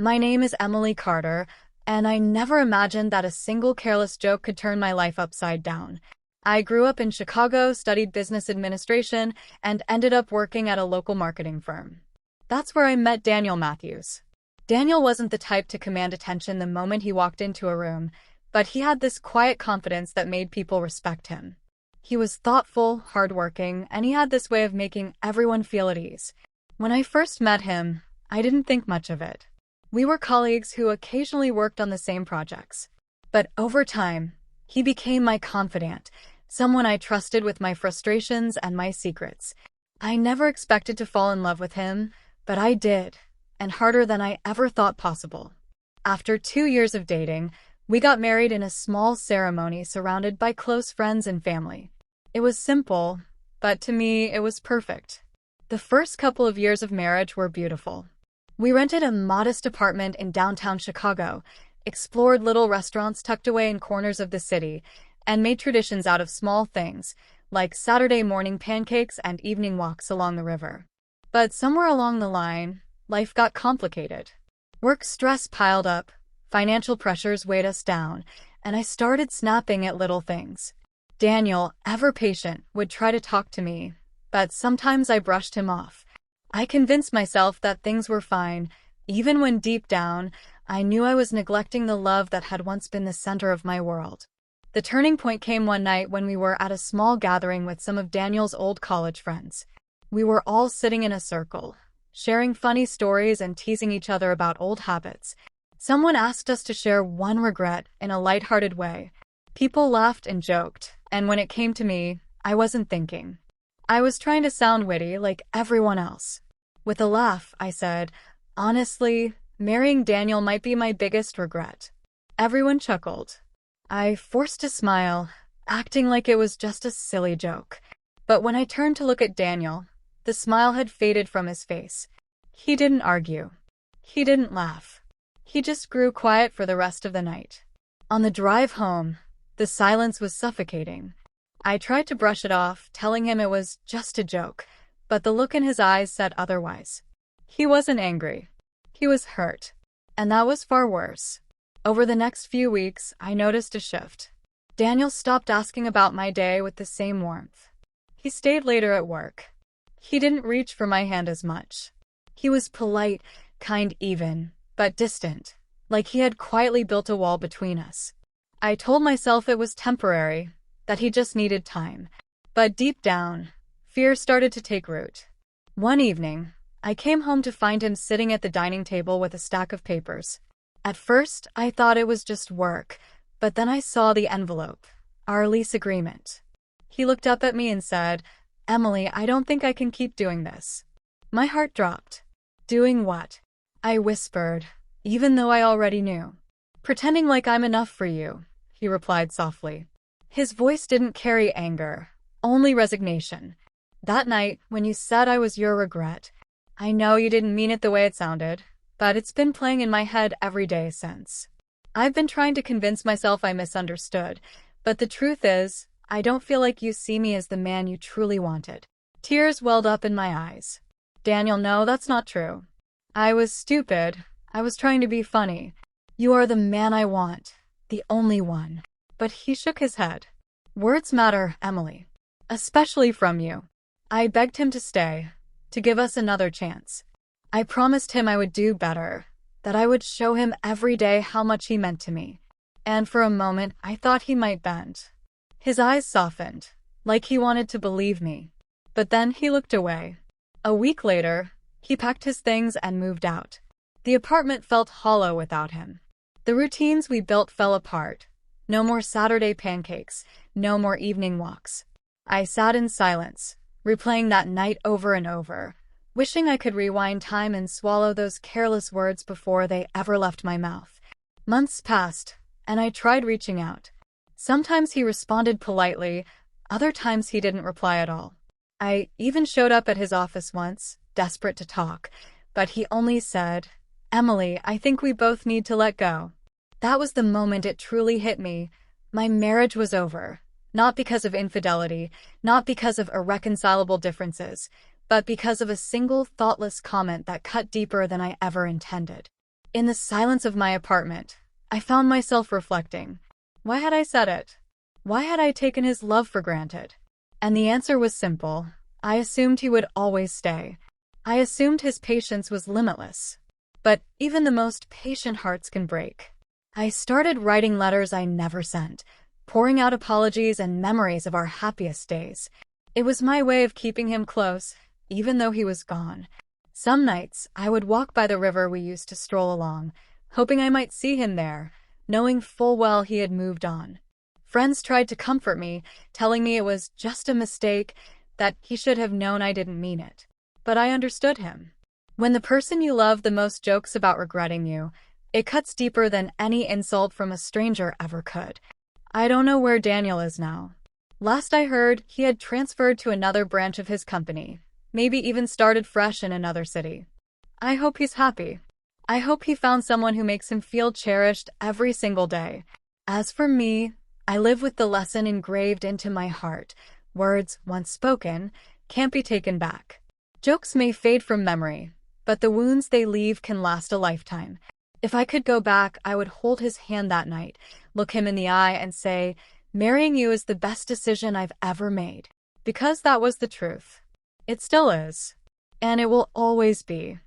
My name is Emily Carter, and I never imagined that a single careless joke could turn my life upside down. I grew up in Chicago, studied business administration, and ended up working at a local marketing firm. That's where I met Daniel Matthews. Daniel wasn't the type to command attention the moment he walked into a room, but he had this quiet confidence that made people respect him. He was thoughtful, hardworking, and he had this way of making everyone feel at ease. When I first met him, I didn't think much of it. We were colleagues who occasionally worked on the same projects. But over time, he became my confidant, someone I trusted with my frustrations and my secrets. I never expected to fall in love with him, but I did, and harder than I ever thought possible. After 2 years of dating, we got married in a small ceremony surrounded by close friends and family. It was simple, but to me, it was perfect. The first couple of years of marriage were beautiful. We rented a modest apartment in downtown Chicago, explored little restaurants tucked away in corners of the city, and made traditions out of small things, like Saturday morning pancakes and evening walks along the river. But somewhere along the line, life got complicated. Work stress piled up, financial pressures weighed us down, and I started snapping at little things. Daniel, ever patient, would try to talk to me, but sometimes I brushed him off. I convinced myself that things were fine, even when deep down, I knew I was neglecting the love that had once been the center of my world. The turning point came one night when we were at a small gathering with some of Daniel's old college friends. We were all sitting in a circle, sharing funny stories and teasing each other about old habits. Someone asked us to share one regret in a lighthearted way. People laughed and joked, and when it came to me, I wasn't thinking. I was trying to sound witty like everyone else. With a laugh, I said, "Honestly, marrying Daniel might be my biggest regret." Everyone chuckled. I forced a smile, acting like it was just a silly joke. But when I turned to look at Daniel, the smile had faded from his face. He didn't argue. He didn't laugh. He just grew quiet for the rest of the night. On the drive home, the silence was suffocating. I tried to brush it off, telling him it was just a joke, but the look in his eyes said otherwise. He wasn't angry. He was hurt. And that was far worse. Over the next few weeks, I noticed a shift. Daniel stopped asking about my day with the same warmth. He stayed later at work. He didn't reach for my hand as much. He was polite, kind even, but distant, like he had quietly built a wall between us. I told myself it was temporary, that he just needed time. But deep down, fear started to take root. One evening, I came home to find him sitting at the dining table with a stack of papers. At first, I thought it was just work, but then I saw the envelope, our lease agreement. He looked up at me and said, "Emily, I don't think I can keep doing this." My heart dropped. "Doing what?" I whispered, even though I already knew. "Pretending like I'm enough for you," he replied softly. His voice didn't carry anger, only resignation. "That night, when you said I was your regret, I know you didn't mean it the way it sounded, but it's been playing in my head every day since. I've been trying to convince myself I misunderstood, but the truth is, I don't feel like you see me as the man you truly wanted." Tears welled up in my eyes. "Daniel, no, that's not true. I was stupid. I was trying to be funny. You are the man I want, the only one." But he shook his head. "Words matter, Emily. Especially from you." I begged him to stay, to give us another chance. I promised him I would do better, that I would show him every day how much he meant to me. And for a moment, I thought he might bend. His eyes softened, like he wanted to believe me. But then he looked away. A week later, he packed his things and moved out. The apartment felt hollow without him. The routines we built fell apart. No more Saturday pancakes, no more evening walks. I sat in silence, replaying that night over and over, wishing I could rewind time and swallow those careless words before they ever left my mouth. Months passed, and I tried reaching out. Sometimes he responded politely, other times he didn't reply at all. I even showed up at his office once, desperate to talk, but he only said, "Emily, I think we both need to let go." That was the moment it truly hit me. My marriage was over, not because of infidelity, not because of irreconcilable differences, but because of a single thoughtless comment that cut deeper than I ever intended. In the silence of my apartment, I found myself reflecting. Why had I said it? Why had I taken his love for granted? And the answer was simple. I assumed he would always stay. I assumed his patience was limitless. But even the most patient hearts can break. I started writing letters I never sent, pouring out apologies and memories of our happiest days. It was my way of keeping him close, even though he was gone. Some nights, I would walk by the river we used to stroll along, hoping I might see him there, knowing full well he had moved on. Friends tried to comfort me, telling me it was just a mistake, that he should have known I didn't mean it. But I understood him. When the person you love the most jokes about regretting you, it cuts deeper than any insult from a stranger ever could. I don't know where Daniel is now. Last I heard, he had transferred to another branch of his company, maybe even started fresh in another city. I hope he's happy. I hope he found someone who makes him feel cherished every single day. As for me, I live with the lesson engraved into my heart. Words, once spoken, can't be taken back. Jokes may fade from memory, but the wounds they leave can last a lifetime. If I could go back, I would hold his hand that night, look him in the eye and say, "Marrying you is the best decision I've ever made." Because that was the truth. It still is. And it will always be.